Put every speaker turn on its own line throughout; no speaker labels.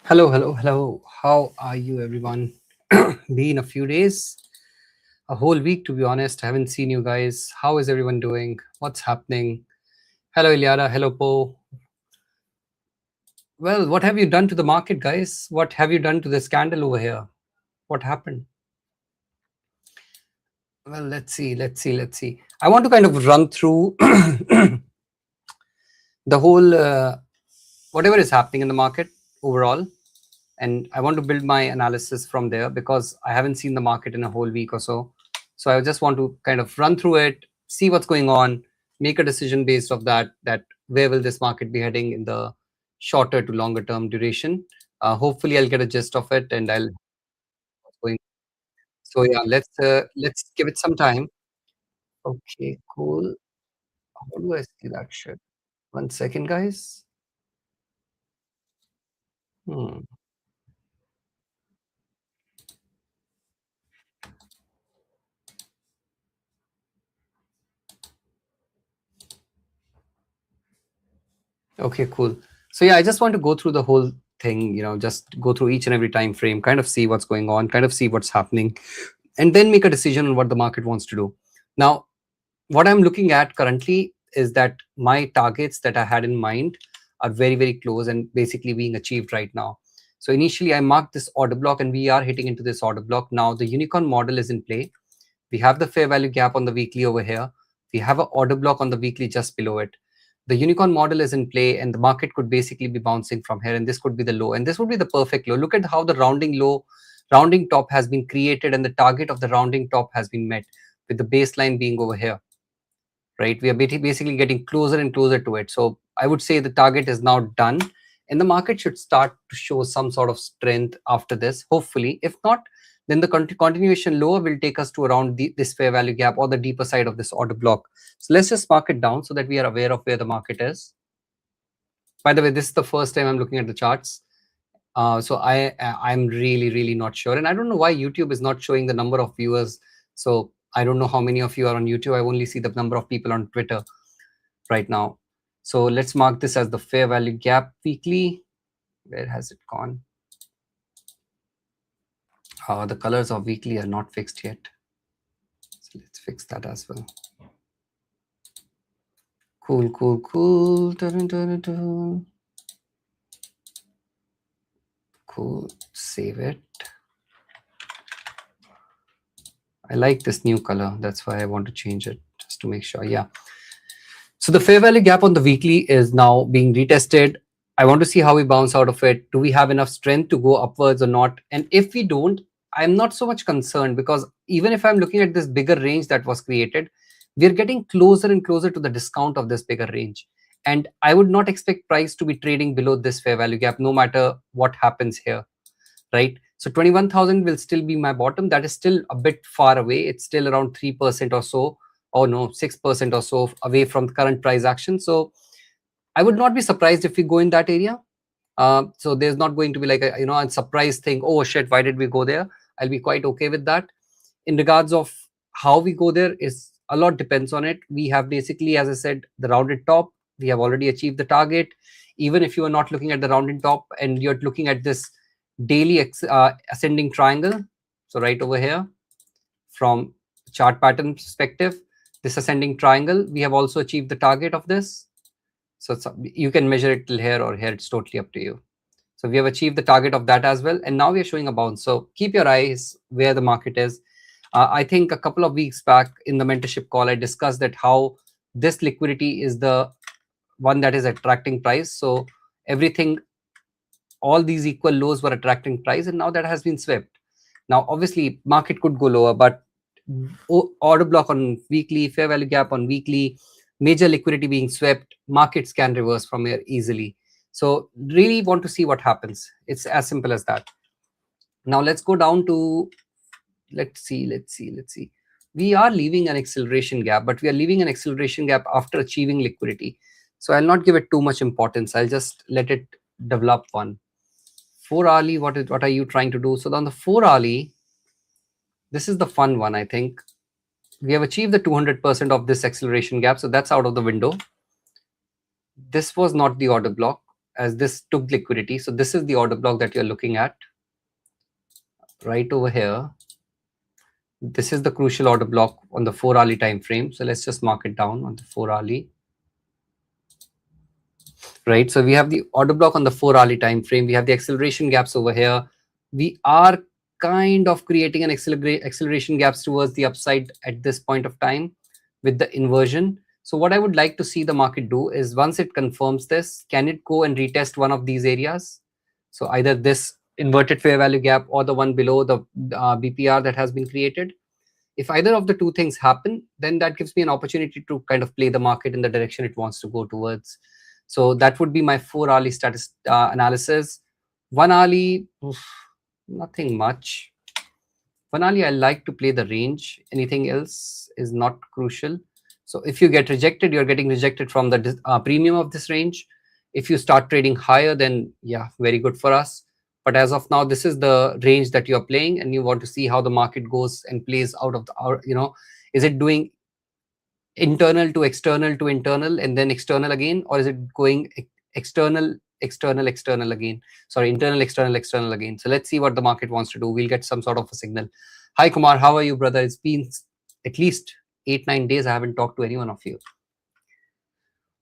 Hello. How are you, everyone? Been a few days, a whole week, to be honest. I haven't seen you guys. How is everyone doing? What's happening? Hello, Ilyara. Hello, Po. Well, what have you done to the market, guys? What have you done to this candle over here? What happened? Well, let's see. I want to kind of run through the whole whatever is happening in the market overall. And I want to build my analysis from there because I haven't seen the market in a whole week or so. So I just want to kind of run through it, see what's going on, make a decision based off that where will this market be heading in the shorter to longer term duration. Hopefully I'll get a gist of it and I'll what's going. So yeah, let's give it some time. Okay, cool. How do I see that shit? 1 second, guys. Hmm. Okay, cool. So yeah, I just want to go through the whole thing, just go through each and every time frame, kind of see what's going on, kind of see what's happening, and then make a decision on what the market wants to do. Now, what I'm looking at currently is that my targets that I had in mind are very, very close and basically being achieved right now. So initially I marked this order block and we are hitting into this order block. Now the unicorn model is in play. We have the fair value gap on the weekly over here. We have an order block on the weekly just below it. The unicorn model is in play and the market could basically be bouncing from here, and this could be the low, and this would be the perfect low. Look at how the rounding top has been created and the target of the rounding top has been met, with the baseline being over here, right? We are basically getting closer and closer to it. So I would say the target is now done and the market should start to show some sort of strength after this, hopefully. If not, then the continuation lower will take us to around this fair value gap or the deeper side of this order block. So let's just mark it down so that we are aware of where the market is. By the way, this is the first time I'm looking at the charts. So I'm really not sure, and I don't know why YouTube is not showing the number of viewers. So I don't know how many of you are on YouTube. I only see the number of people on Twitter right now. So let's mark this as the fair value gap weekly. Where has it gone? The colors of weekly are not fixed yet. So let's fix that as well. Cool. Dun. Cool. Save it. I like this new color. That's why I want to change it just to make sure. Yeah. So the fair value gap on the weekly is now being retested. I want to see how we bounce out of it. Do we have enough strength to go upwards or not? And if we don't, I'm not so much concerned, because even if I'm looking at this bigger range that was created, we're getting closer and closer to the discount of this bigger range. And I would not expect price to be trading below this fair value gap, no matter what happens here, right? So 21,000 will still be my bottom. That is still a bit far away. It's still around 3% or so, or no, 6% or so away from the current price action. So I would not be surprised if we go in that area. So there's not going to be like a surprise thing. Oh shit, why did we go there? I'll be quite okay with that. In regards of how we go there, is a lot depends on it. We have basically, as I said, the rounded top. We have already achieved the target. Even if you are not looking at the rounded top and you're looking at this daily ascending triangle, so right over here, from chart pattern perspective, this ascending triangle, we have also achieved the target of this. So you can measure it till here or here, it's totally up to you. So we have achieved the target of that as well, and now we are showing a bounce. So keep your eyes where the market is. I think a couple of weeks back in the mentorship call, I discussed that how this liquidity is the one that is attracting price. So everything, all these equal lows were attracting price, and now that has been swept. Now obviously market could go lower, but order block on weekly, fair value gap on weekly, major liquidity being swept, markets can reverse from here easily. So really want to see what happens. It's as simple as that. Now let's go down to, let's see. We are leaving an acceleration gap, but we are leaving an acceleration gap after achieving liquidity. So I'll not give it too much importance. I'll just let it develop one. 4 hourly, what are you trying to do? So on the 4 hourly, this is the fun one. I think we have achieved the 200% of this acceleration gap, so that's out of the window. This was not the order block, as this took liquidity. So this is the order block that you're looking at right over here. This is the crucial order block on the 4-hourly time frame. So let's just mark it down on the 4-hourly. Right, so we have the order block on the 4-hourly time frame. We have the acceleration gaps over here. We are kind of creating an acceleration gaps towards the upside at this point of time with the inversion. So what I would like to see the market do is, once it confirms this, can it go and retest one of these areas? So either this inverted fair value gap or the one below the BPR that has been created. If either of the two things happen, then that gives me an opportunity to kind of play the market in the direction it wants to go towards. So that would be my 4-hourly status analysis. 1-hourly, nothing much. 1-hourly, I like to play the range. Anything else is not crucial. So if you get rejected, you're getting rejected from the premium of this range. If you start trading higher, then yeah, very good for us. But as of now, this is the range that you're playing, and you want to see how the market goes and plays out of the, is it doing internal to internal and then external again, or is it going external again? Sorry, internal external again. So let's see what the market wants to do. We'll get some sort of a signal. Hi Kumar, how are you, brother? It's been at least 8-9 days I haven't talked to any one of you,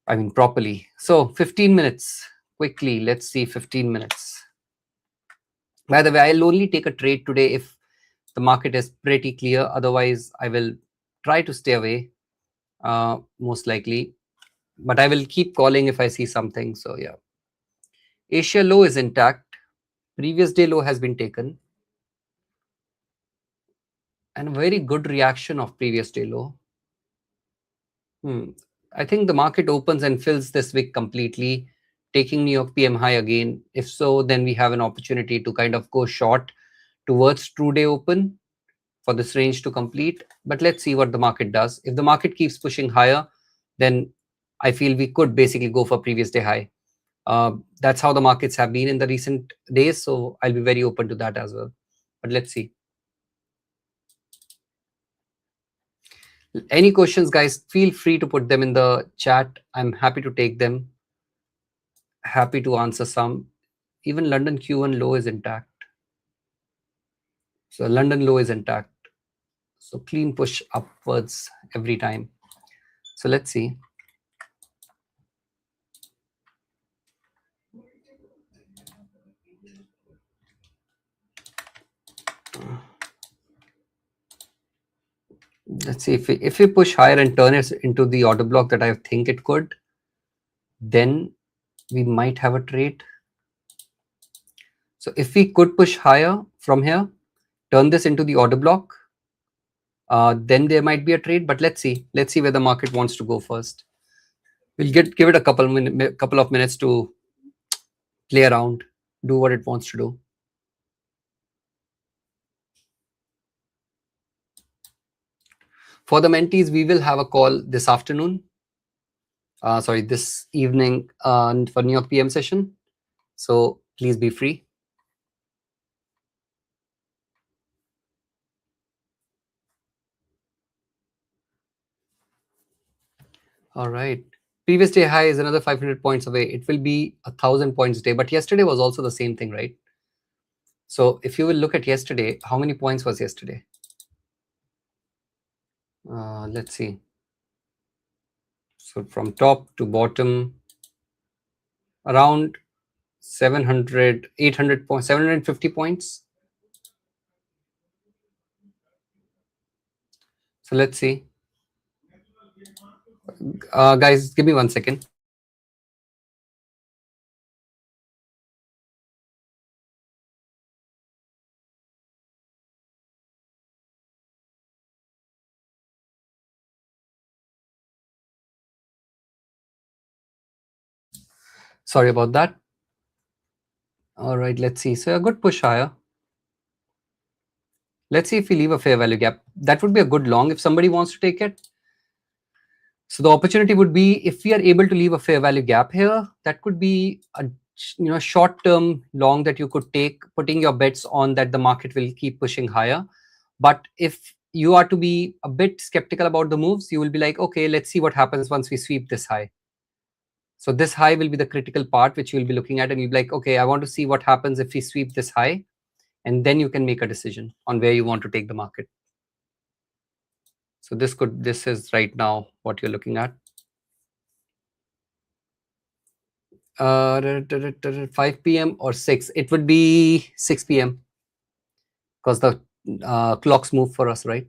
I mean properly. So 15 minutes quickly. Let's see, 15 minutes. By the way, I'll only take a trade today if the market is pretty clear. Otherwise I will try to stay away, most likely, but I will keep calling if I see something. So yeah, Asia low is intact. Previous day low has been taken, and a very good reaction of previous day low. I think the market opens and fills this wick completely, taking New York PM high again. If so, then we have an opportunity to kind of go short towards true day open for this range to complete. But let's see what the market does. If the market keeps pushing higher, then I feel we could basically go for previous day high. That's how the markets have been in the recent days. So I'll be very open to that as well. But let's see. Any questions, guys, feel free to put them in the chat. I'm happy to take them. Happy to answer some. Even London Q1 low is intact. So London low is intact. So clean push upwards every time. So let's see. Let's see if we push higher and turn it into the order block that I think it could, then we might have a trade. So if we could push higher from here, turn this into the order block, then there might be a trade. But let's see where the market wants to go first. We'll give it a couple of minutes to play around, do what it wants to do. For the mentees, we will have a call this afternoon. This evening for New York PM session. So please be free. All right. Previous day high is another 500 points away. It will be 1,000 points a day. But yesterday was also the same thing, right? So if you will look at yesterday, how many points was yesterday? Let's see. So from top to bottom, around 700, 800 points, 750 points. So let's see. Guys, give me 1 second. Sorry about that. All right, let's see. So a good push higher. Let's see if we leave a fair value gap. That would be a good long if somebody wants to take it. So the opportunity would be, if we are able to leave a fair value gap here, that could be a short-term long that you could take, putting your bets on that the market will keep pushing higher. But if you are to be a bit skeptical about the moves, you will be like, okay, let's see what happens once we sweep this high. So this high will be the critical part which you'll be looking at, and you'll be like, okay, I want to see what happens if we sweep this high, and then you can make a decision on where you want to take the market. So this is right now what you're looking at. 5 p.m. or 6. It would be 6 p.m. because the clocks move for us, right?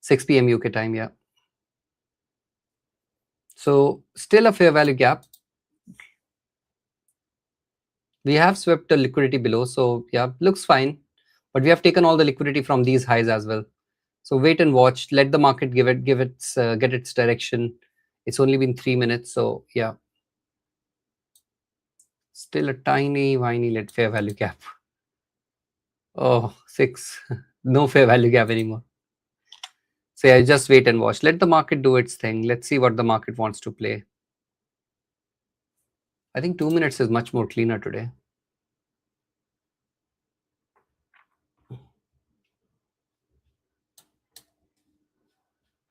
6 p.m. UK time, yeah. So still a fair value gap. We have swept the liquidity below, so yeah, looks fine. But we have taken all the liquidity from these highs as well. So wait and watch. Let the market get its direction. It's only been 3 minutes, so yeah. Still a tiny, whiny fair value gap. Oh, 6. No fair value gap anymore. So yeah, just wait and watch. Let the market do its thing. Let's see what the market wants to play. I think 2 minutes is much more cleaner today.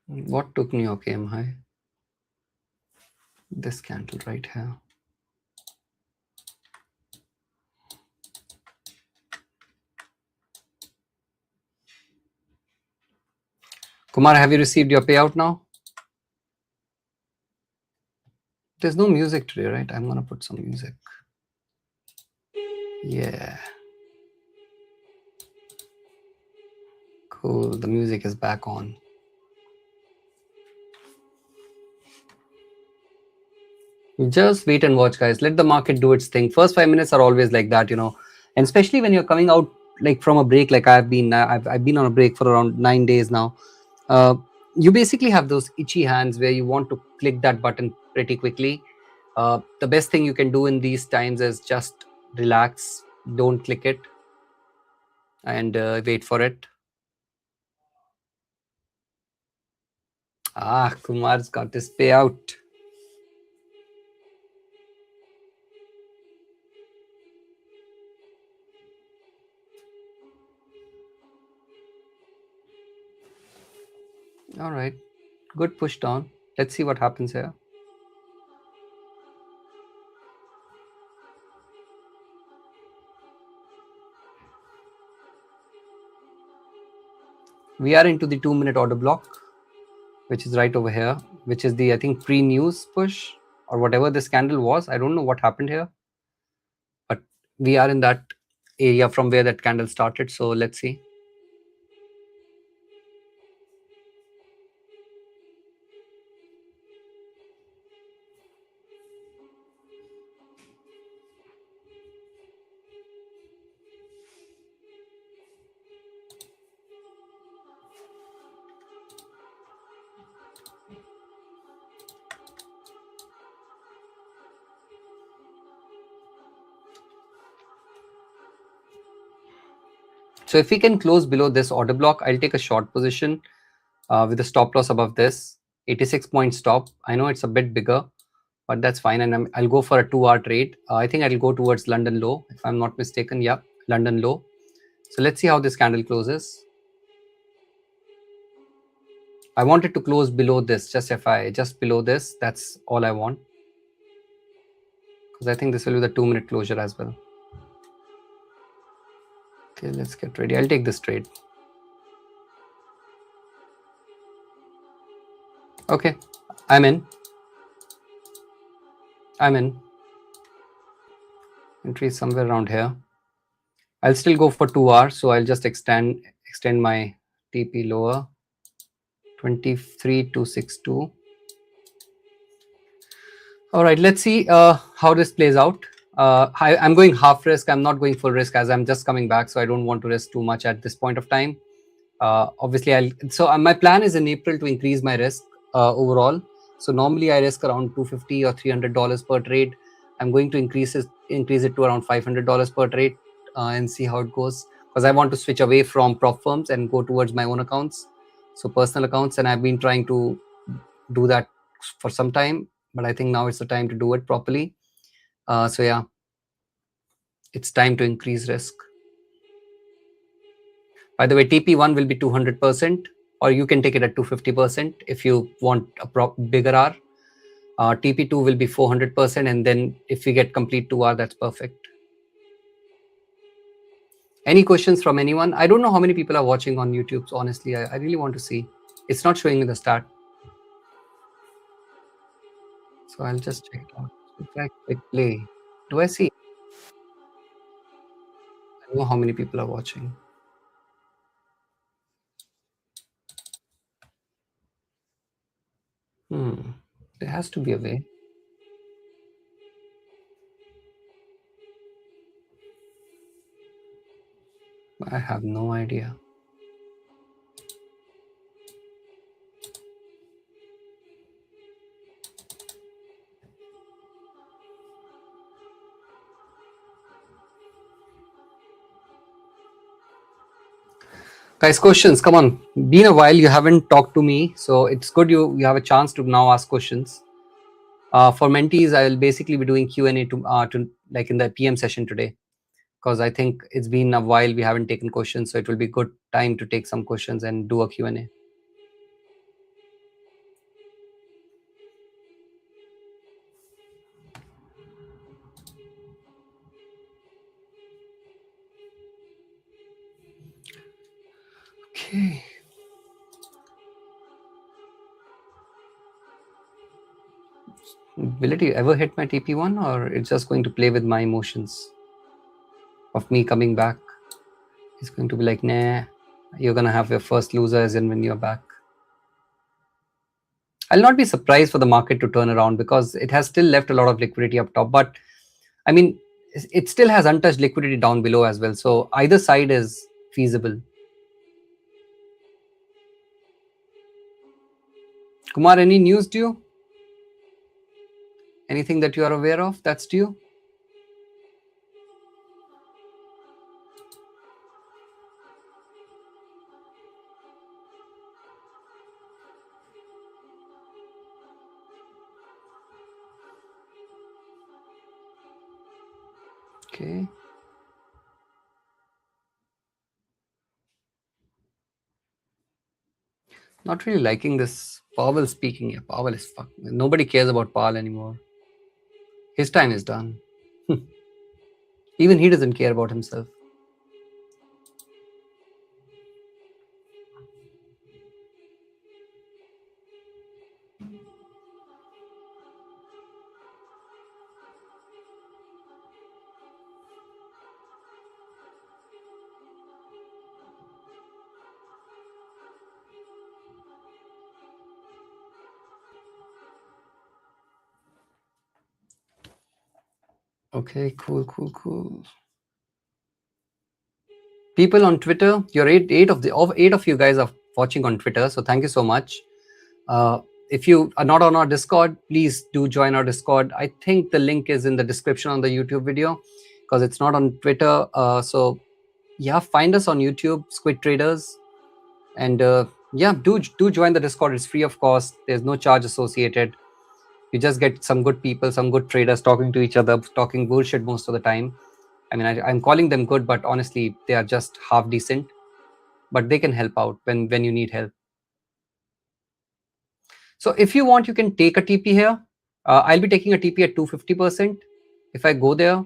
What took New York AM high? This candle right here. Kumar, have you received your payout now? There's no music today, right? I'm gonna put some music. Yeah. Cool. The music is back on. Just wait and watch, guys. Let the market do its thing. First 5 minutes are always like that, you know, and especially when you're coming out like from a break, like I've been on a break for around 9 days now. You basically have those itchy hands where you want to click that button pretty quickly. The best thing you can do in these times is just relax, don't click it, and wait for it. Kumar's got his payout. All right, good push down. Let's see what happens here. We are into the 2-minute order block, which is right over here, which is the, I think, pre-news push or whatever this candle was. I don't know what happened here, but we are in that area from where that candle started. So let's see. So if we can close below this order block, I'll take a short position with a stop loss above this 86-point stop. I know it's a bit bigger, but that's fine. And I'll go for a 2-hour trade. I think I'll go towards London low, if I'm not mistaken. Yeah, London low. So let's see how this candle closes. I want it to close below this, just below this. That's all I want. Because I think this will be the 2-minute closure as well. Okay, let's get ready. I'll take this trade. Okay, I'm in. Entry is somewhere around here. I'll still go for 2 hours, so I'll just extend my TP lower. 23,262. All right, let's see how this plays out. I'm going half risk. I'm not going full risk as I'm just coming back, so I don't want to risk too much at this point of time. Obviously, my plan is in April to increase my risk overall. So normally I risk around $250 or $300 per trade. I'm going to increase it to around $500 per trade and see how it goes, because I want to switch away from prop firms and go towards my own accounts, so personal accounts. And I've been trying to do that for some time, but I think now it's the time to do it properly. So yeah, it's time to increase risk. By the way, TP1 will be 200%, or you can take it at 250% if you want a bigger R. TP2 will be 400%, and then if we get complete 2 hour, that's perfect. Any questions from anyone? I don't know how many people are watching on YouTube, so honestly, I really want to see. It's not showing in the start. So I'll just check it out. If I click play, do I see? I know how many people are watching. There has to be a way. I have no idea. Guys, questions, come on. Been a while, you haven't talked to me, so it's good you have a chance to now ask questions. For mentees, I will basically be doing Q&A to like in the PM session today, because I think it's been a while we haven't taken questions, so it will be good time to take some questions and do a Q&A. Okay. Will it ever hit my TP1, or it's just going to play with my emotions of me coming back? It's going to be like, nah, you're going to have your first loser as in when you're back. I'll not be surprised for the market to turn around, because it has still left a lot of liquidity up top. But I mean, it still has untouched liquidity down below as well. So either side is feasible. Kumar, any news to you? Anything that you are aware of that's due? Okay. Not really liking this Powell speaking here. Powell is fuck. Nobody cares about Powell anymore. His time is done. Even he doesn't care about himself. Okay, cool. People on Twitter, you're eight of you guys are watching on Twitter, so thank you so much. If you are not on our Discord, please do join our Discord. I think the link is in the description on the YouTube video, because it's not on Twitter. So yeah, find us on YouTube, Squid Traders, and yeah, do join the Discord. It's free of cost. There's no charge associated. You just get some good people, some good traders talking to each other, talking bullshit most of the time. I mean, I'm calling them good, but honestly, they are just half decent. But they can help out when you need help. So if you want, you can take a TP here. I'll be taking a TP at 250%. If I go there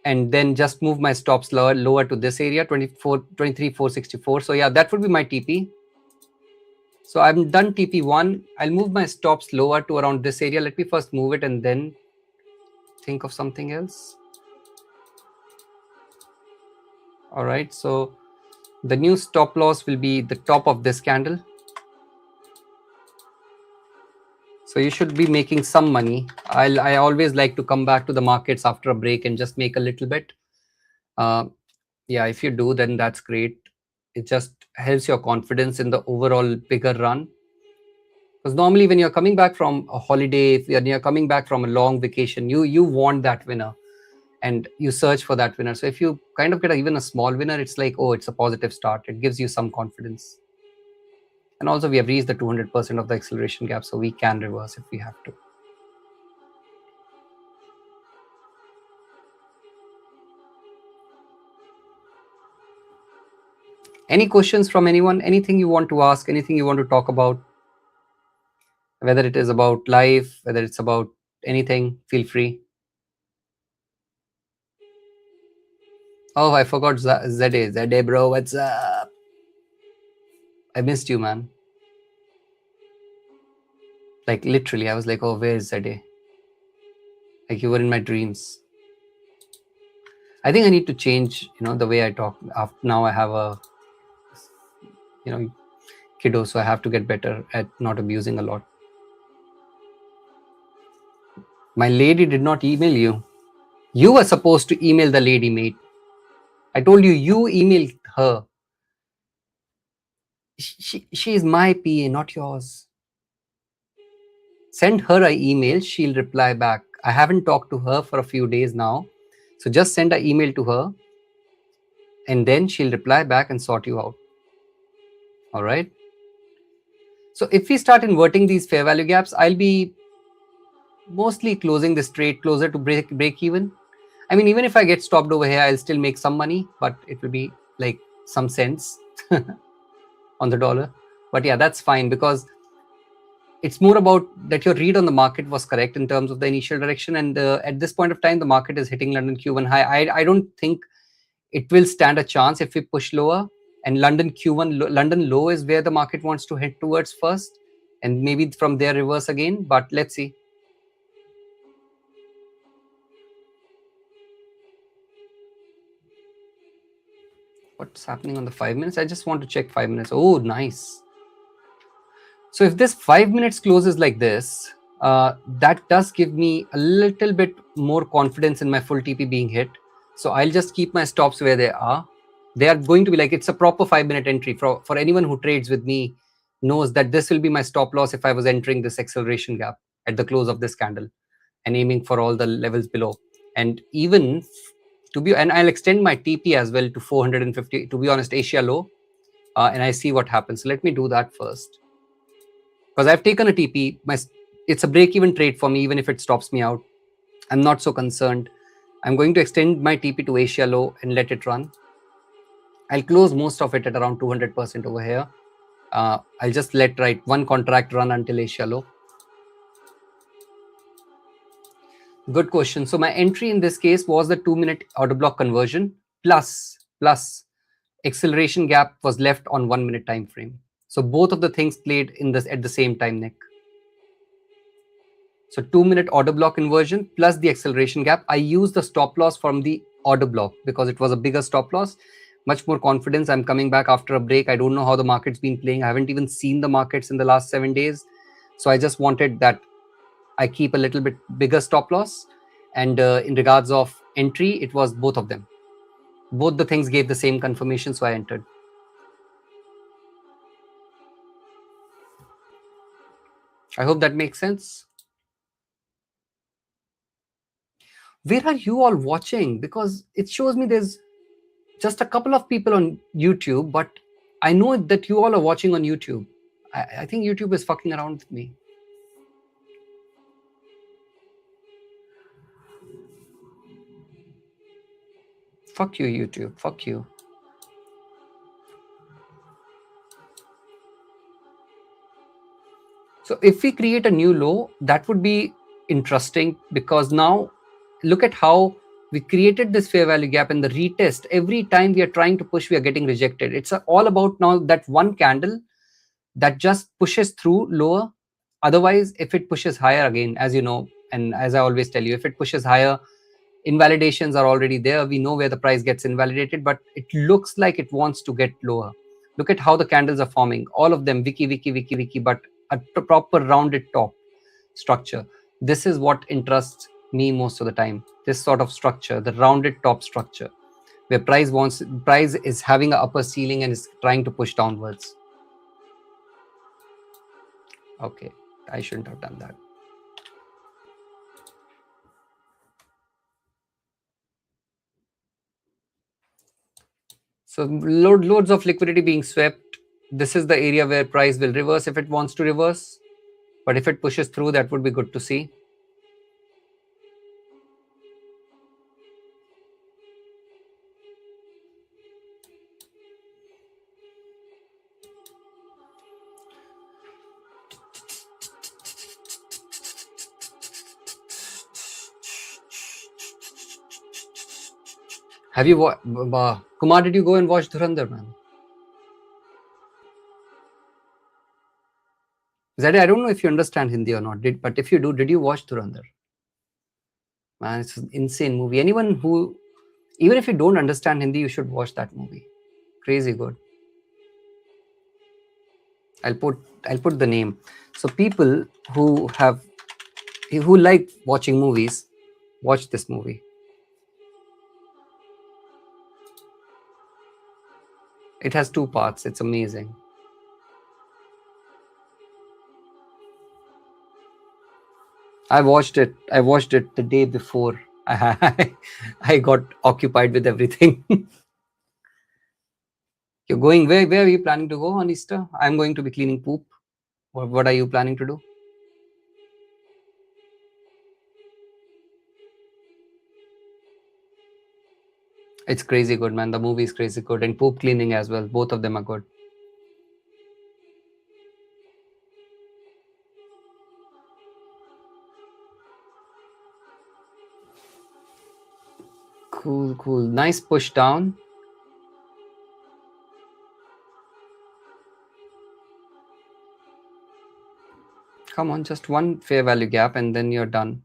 and then just move my stops lower to this area, 23,464. So yeah, that would be my TP. So I'm done TP1. I'll move my stops lower to around this area. Let me first move it and then think of something else. All right. So the new stop loss will be the top of this candle. So you should be making some money. I always like to come back to the markets after a break and just make a little bit. Yeah, if you do, then that's great. It just helps your confidence in the overall bigger run. Because normally when you're coming back from a holiday, if you're coming back from a long vacation, you want that winner and you search for that winner. So if you kind of get even a small winner, it's like, oh, it's a positive start. It gives you some confidence. And also we have reached the 200% of the acceleration gap, so we can reverse if we have to. Any questions from anyone? Anything you want to ask? Anything you want to talk about? Whether it is about life, whether it's about anything, feel free. Oh, I forgot Zade. Zade, bro, what's up? I missed you, man. Like literally, I was like, oh, where is Zade? Like you were in my dreams. I think I need to change, the way I talk. After now, I have a, kiddo, so I have to get better at not abusing a lot. My lady did not email you. You were supposed to email the lady, mate. I told you, you emailed her. She is my PA, not yours. Send her an email. She'll reply back. I haven't talked to her for a few days now. So just send an email to her. And then she'll reply back and sort you out. All right. So if we start inverting these fair value gaps, I'll be mostly closing this trade closer to break even. I mean, even if I get stopped over here, I'll still make some money, but it will be like some cents on the dollar. But yeah, that's fine, because it's more about that your read on the market was correct in terms of the initial direction. And at this point of time, the market is hitting London Q1 high. I don't think it will stand a chance if we push lower. And London Q1, London low is where the market wants to head towards first. And maybe from there reverse again. But let's see. What's happening on the 5 minutes? I just want to check 5 minutes. Oh, nice. So if this 5 minutes closes like this, that does give me a little bit more confidence in my full TP being hit. So I'll just keep my stops where they are. They are going to be like, it's a proper 5 minute entry. For anyone who trades with me knows that this will be my stop loss if I was entering this acceleration gap at the close of this candle and aiming for all the levels below. And even and I'll extend my TP as well to 450, to be honest, Asia low. And I see what happens. So let me do that first. Because I've taken a TP, it's a break-even trade for me, even if it stops me out. I'm not so concerned. I'm going to extend my TP to Asia low and let it run. I'll close most of it at around 200% over here. I'll just let one contract run until Asia low. Good question. So my entry in this case was the 2-minute order block conversion plus acceleration gap was left on 1 minute time frame. So both of the things played in this at the same time, Nick. So 2-minute order block inversion plus the acceleration gap. I used the stop loss from the order block because it was a bigger stop loss. Much more confidence. I'm coming back after a break. I don't know how the market's been playing. I haven't even seen the markets in the last 7 days. So I just wanted that I keep a little bit bigger stop loss. And in regards of entry, it was both of them. Both the things gave the same confirmation. So I entered. I hope that makes sense. Where are you all watching? Because it shows me there's just a couple of people on YouTube, but I know that you all are watching on YouTube. I think YouTube is fucking around with me. Fuck you, YouTube. Fuck you. So if we create a new low, that would be interesting, because now look at how we created this fair value gap in the retest. Every time we are trying to push, we are getting rejected. It's all about now that one candle that just pushes through lower. Otherwise, if it pushes higher again, as you know, and as I always tell you, if it pushes higher, invalidations are already there. We know where the price gets invalidated, but it looks like it wants to get lower. Look at how the candles are forming. All of them, wiki, but a proper rounded top structure. This is what interests me most of the time. This sort of structure, the rounded top structure, where price is having an upper ceiling and is trying to push downwards. Okay, I shouldn't have done that. So loads of liquidity being swept. This is the area where price will reverse if it wants to reverse. But if it pushes through, that would be good to see. Have you Kumar, did you go and watch Dhurandhar, man? Zade, I don't know if you understand Hindi or not, but if you do, did you watch Dhurandhar? Man, it's an insane movie. Anyone who, even if you don't understand Hindi, you should watch that movie. Crazy good. I'll put the name. So people who like watching movies, watch this movie. It has 2 parts. It's amazing. I watched it the day before. I got occupied with everything. You're going where are you planning to go on Easter? I'm going to be cleaning poop. What are you planning to do? It's crazy good, man. The movie is crazy good, and poop cleaning as well. Both of them are good. Cool. Nice push down. Come on, just one fair value gap and then you're done.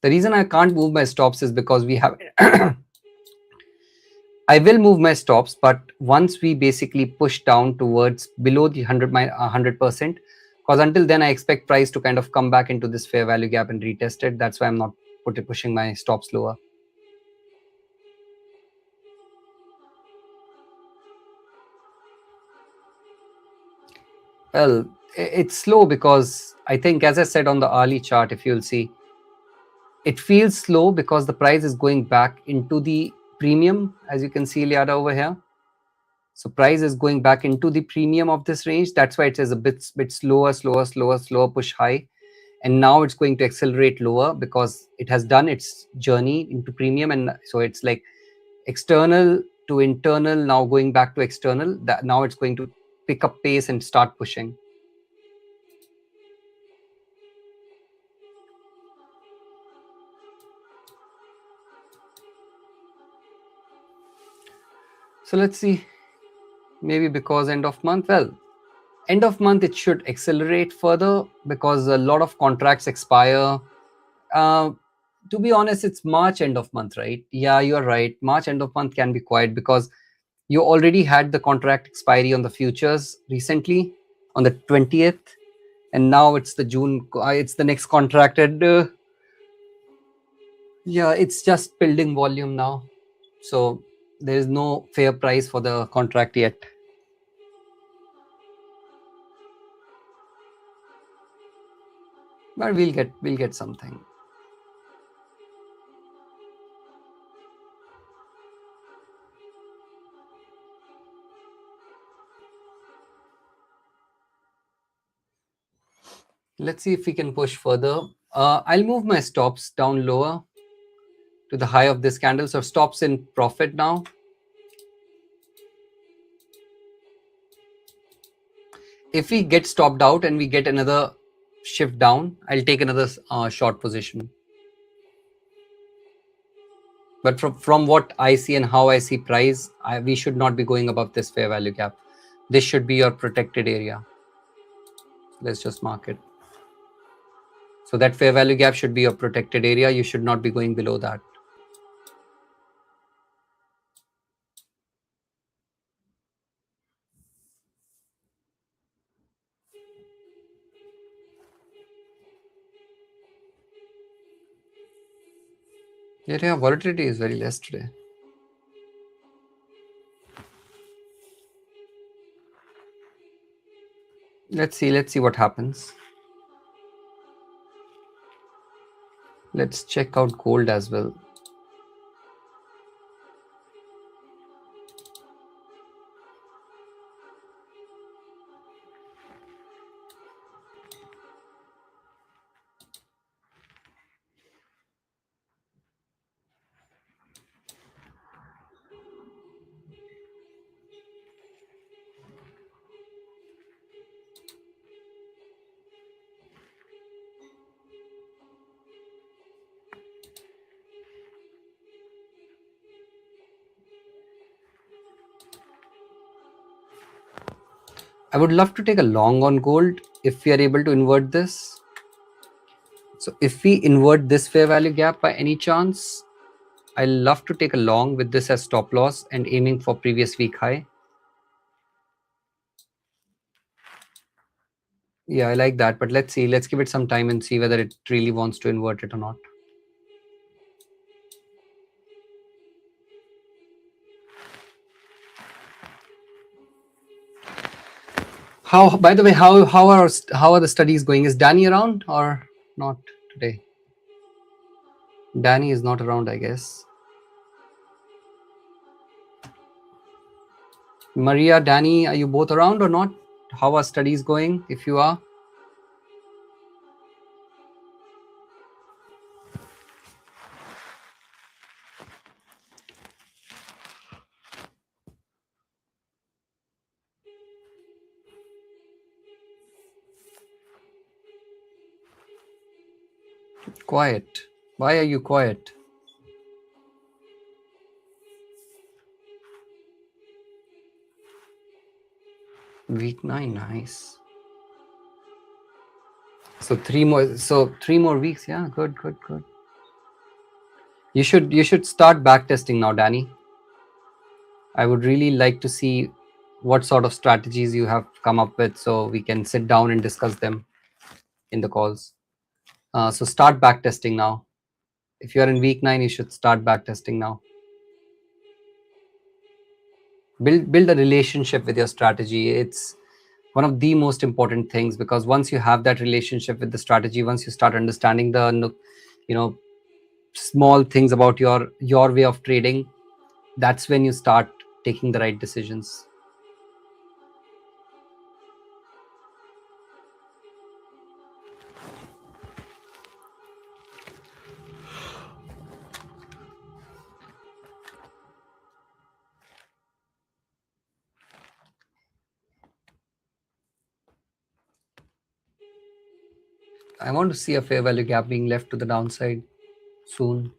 The reason I can't move my stops is because we have I will move my stops, but once we basically push down towards below the 100%, because until then I expect price to kind of come back into this fair value gap and retest it. That's why I'm not pushing my stops lower. Well, it's slow because I think, as I said on the hourly chart, if you'll see, it feels slow because the price is going back into the premium, as you can see Liada over here. So price is going back into the premium of this range. That's why it is a bit slower push high. And now it's going to accelerate lower because it has done its journey into premium. And so it's like external to internal, now going back to external. That now it's going to pick up pace and start pushing. So let's see, maybe because end of month, well, end of month it should accelerate further because a lot of contracts expire. To be honest, it's March end of month, right? Yeah, you're right. March end of month can be quiet because you already had the contract expiry on the futures recently on the 20th, and now it's the June, it's the next contracted. Yeah, it's just building volume now. So there is no fair price for the contract yet. But we'll get something. Let's see if we can push further. I'll move my stops down lower to the high of this candle. So stops in profit now. If we get stopped out and we get another shift down, I'll take another short position. But from what I see and how I see price, we should not be going above this fair value gap. This should be your protected area. Let's just mark it. So that fair value gap should be your protected area. You should not be going below that. Yeah, volatility is very less today. Let's see what happens. Let's check out gold as well. I would love to take a long on gold if we are able to invert this. So if we invert this fair value gap by any chance, I love to take a long with this as stop loss and aiming for previous week high. Yeah, I like that, but let's see. Let's give it some time and see whether it really wants to invert it or not. How, by the way, how are the studies going? Is Danny around or not today? Danny is not around, I guess. Maria, Danny, are you both around or not? How are studies going if you are? Quiet. Why are you quiet? Week 9, nice. So three more weeks. Yeah, good. You should start backtesting now, Danny. I would really like to see what sort of strategies you have come up with so we can sit down and discuss them in the calls. So start backtesting now. If you are in week 9, you should start backtesting now. Build a relationship with your strategy. It's one of the most important things, because once you have that relationship with the strategy, once you start understanding the small things about your way of trading, that's when you start taking the right decisions. I want to see a fair value gap being left to the downside soon.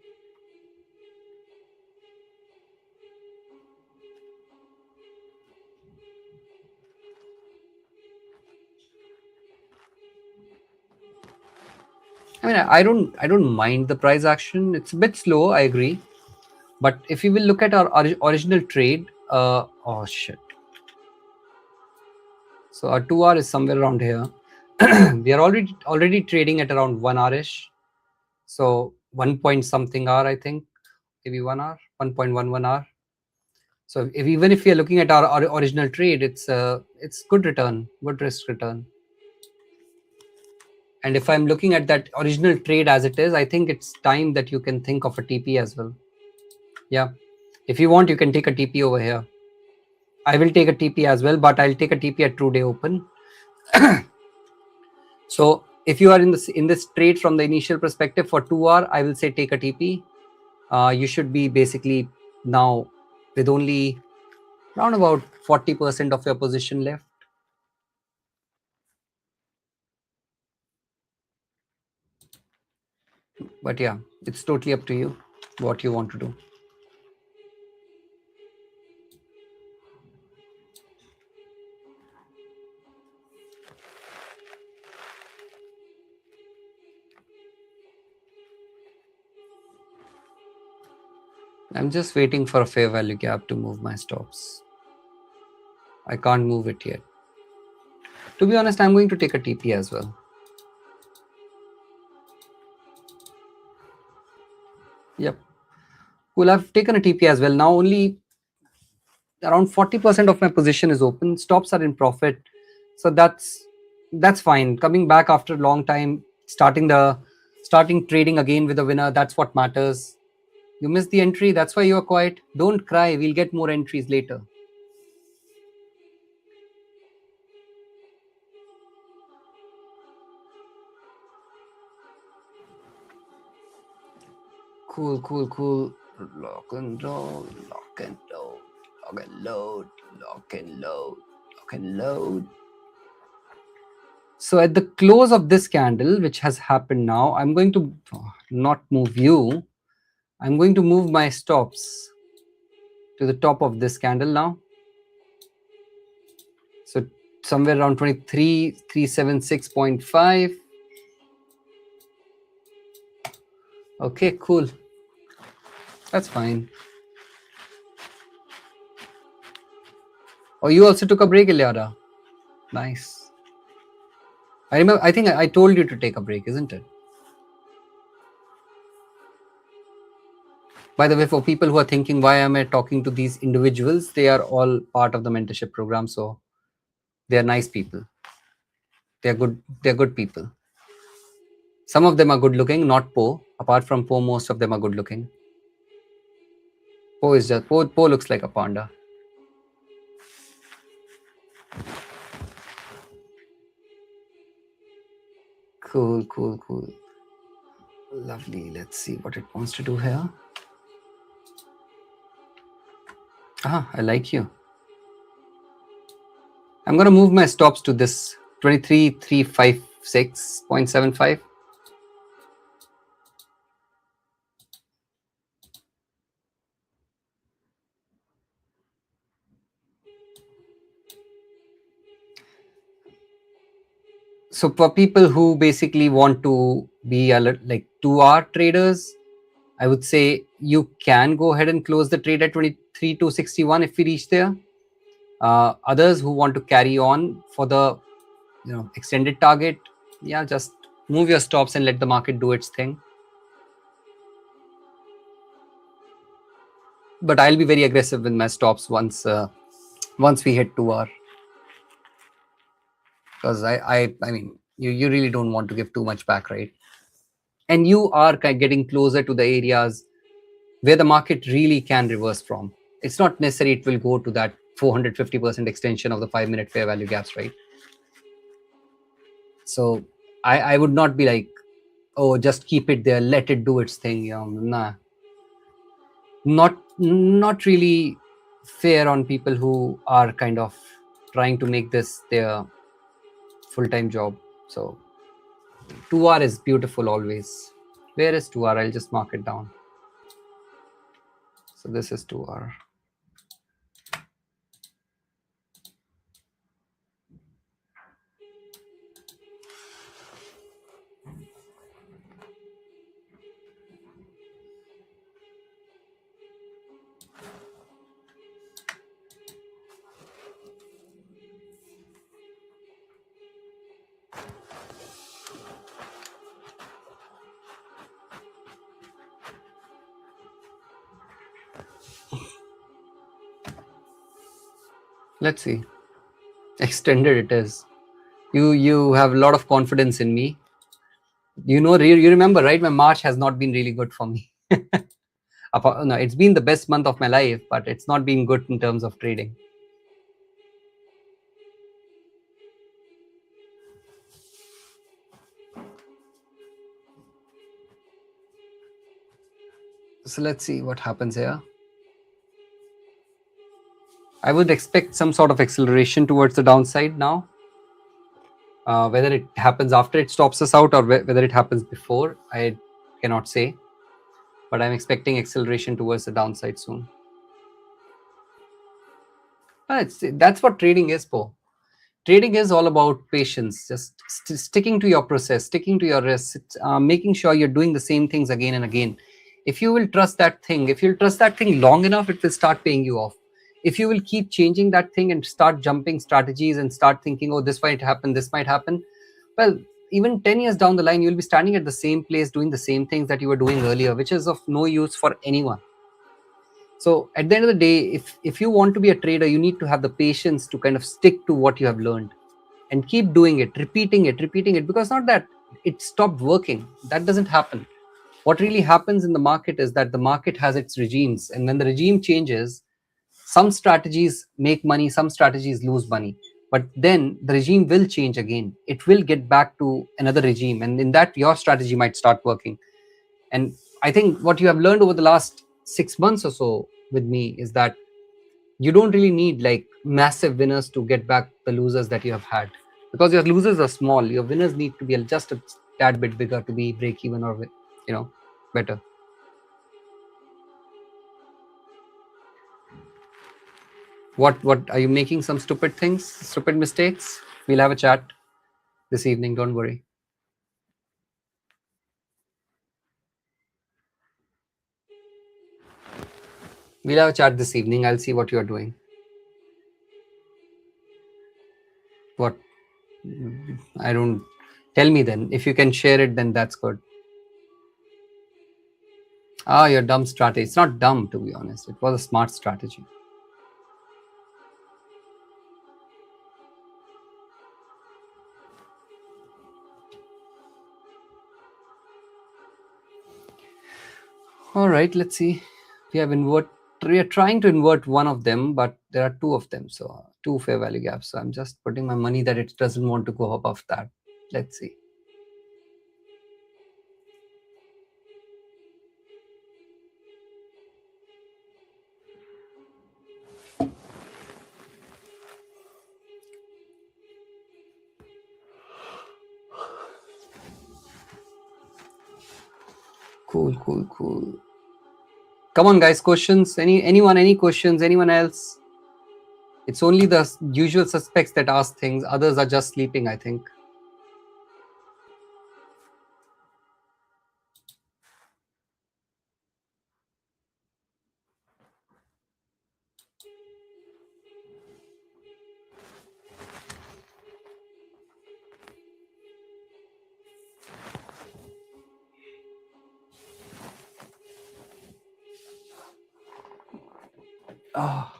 I mean, I don't mind the price action. It's a bit slow, I agree. But if you will look at our original trade, oh shit. So our 2 hour is somewhere around here. We are already trading at around 1 hour-ish. So 1 point something hour, I think, maybe 1 hour, 1.11 hour. So even if we are looking at our original trade, it's good return, good risk return. And if I'm looking at that original trade as it is, I think it's time that you can think of a TP as well. Yeah. If you want, you can take a TP over here. I will take a TP as well, but I'll take a TP at true day open. So if you are in this trade from the initial perspective for 2 hour, I will say take a TP. You should be basically now with only around about 40% of your position left. But yeah, it's totally up to you what you want to do. I'm just waiting for a fair value gap to move my stops. I can't move it yet. To be honest, I'm going to take a TP as well. Yep. Cool, I've taken a TP as well. Now only around 40% of my position is open. Stops are in profit. So that's fine. Coming back after a long time, starting trading again with a winner, that's what matters. You missed the entry, that's why you're quiet. Don't cry, we'll get more entries later. Cool. Lock and roll, lock and load, lock and load, lock and load, lock and load. So at the close of this candle, which has happened now, I'm going to not move you. I'm going to move my stops to the top of this candle now. So somewhere around 23,376.5. Okay, cool. That's fine. Oh, you also took a break, Ilyara. Nice. I remember, I think I told you to take a break, isn't it? By the way, for people who are thinking, why am I talking to these individuals? They are all part of the mentorship program. So they are nice people. They're good people. Some of them are good looking, not Po. Apart from Po, most of them are good looking. Po looks like a panda. Cool. Lovely. Let's see what it wants to do here. I like you. I'm going to move my stops to this 23,356.75. So for people who basically want to be like 2-hour traders, I would say you can go ahead and close the trade at 23,261 if we reach there. Others who want to carry on for the extended target, yeah, just move your stops and let the market do its thing. But I'll be very aggressive with my stops once we hit 2-hour, because I mean you really don't want to give too much back, right? And you are getting closer to the areas where the market really can reverse from. It's not necessary it will go to that 450% extension of the 5-minute fair value gaps, right? So I would not be like, oh, just keep it there, let it do its thing. Nah, not really fair on people who are kind of trying to make this their full-time job. So 2-hour is beautiful always. Where is 2-hour? I'll just mark it down. So this is 2-hour. Let's see. Extended it is. You have a lot of confidence in me. You remember, right? My March has not been really good for me. No, it's been the best month of my life, but it's not been good in terms of trading. So let's see what happens here. I would expect some sort of acceleration towards the downside now. Whether it happens after it stops us out or whether it happens before, I cannot say. But I'm expecting acceleration towards the downside soon. That's what trading is for. Trading is all about patience, just sticking to your process, sticking to your risk, making sure you're doing the same things again and again. If you will trust that thing long enough, it will start paying you off. If you will keep changing that thing and start jumping strategies and start thinking, oh, this might happen, well, even 10 years down the line, you'll be standing at the same place doing the same things that you were doing earlier, which is of no use for anyone. So at the end of the day, if you want to be a trader, you need to have the patience to kind of stick to what you have learned and keep doing it, repeating it, because not that it stopped working. That doesn't happen. What really happens in the market is that the market has its regimes, and when the regime changes, some strategies make money, some strategies lose money, but then the regime will change again. It will get back to another regime, and in that your strategy might start working. And I think what you have learned over the last 6 months or so with me is that you don't really need like massive winners to get back the losers that you have had, because your losers are small. Your winners need to be just a tad bit bigger to be break even or better. What are you making some stupid things, stupid mistakes? We'll have a chat this evening, don't worry. We'll have a chat this evening. I'll see what you're doing. What? I don't. Tell me then. If you can share it, then that's good. Ah, your dumb strategy. It's not dumb, to be honest. It was a smart strategy. All right, let's see. We have we are trying to invert one of them, but there are two of them. So two fair value gaps. So I'm just putting my money that it doesn't want to go above that. Let's see. Cool. Come on, guys. Questions? Anyone? Any questions? Anyone else? It's only the usual suspects that ask things. Others are just sleeping, I think. Oh.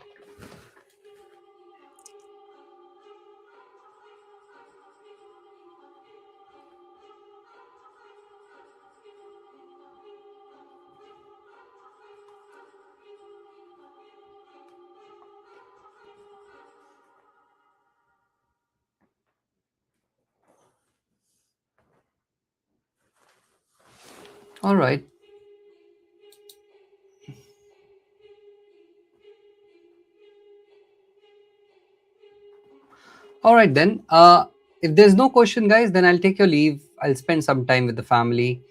All right. All right then. If there's no question, guys, then I'll take your leave. I'll spend some time with the family.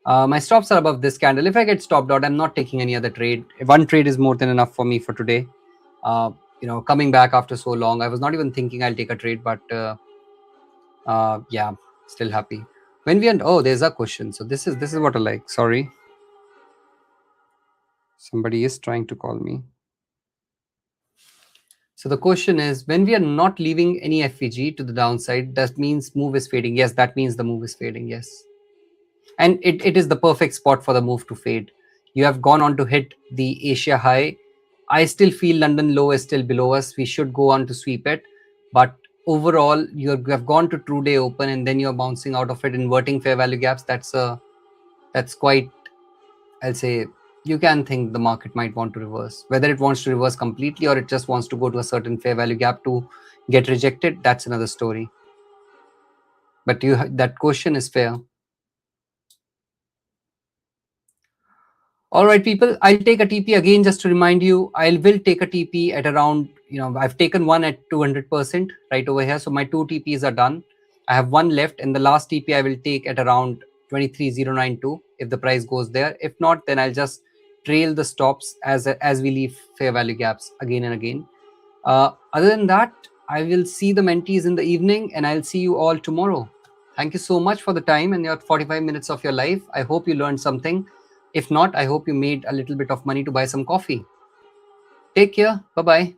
My stops are above this candle. If I get stopped out, I'm not taking any other trade. One trade is more than enough for me for today. Coming back after so long, I was not even thinking I'll take a trade, but yeah, still happy. When we end, oh, there's a question. So this is what I like. Sorry, somebody is trying to call me. So the question is, when we are not leaving any FVG to the downside, that means move is fading. Yes, that means the move is fading. Yes. And it is the perfect spot for the move to fade. You have gone on to hit the Asia high. I still feel London low is still below us. We should go on to sweep it. But overall, you have gone to true day open and then you're bouncing out of it, inverting fair value gaps. That's quite, I'll say, you can think the market might want to reverse. Whether it wants to reverse completely or it just wants to go to a certain fair value gap to get rejected, that's another story. But that question is fair. All right, people, I'll take a TP again just to remind you. I will take a TP at around, I've taken one at 200% right over here. So my two TPs are done. I have one left, and the last TP I will take at around 23,092 if the price goes there. If not, then I'll just trail the stops as we leave fair value gaps again and again. Other than that, I will see the mentees in the evening, and I'll see you all tomorrow. Thank you so much for the time and your 45 minutes of your life. I hope you learned something. If not, I hope you made a little bit of money to buy some coffee. Take care. Bye-bye.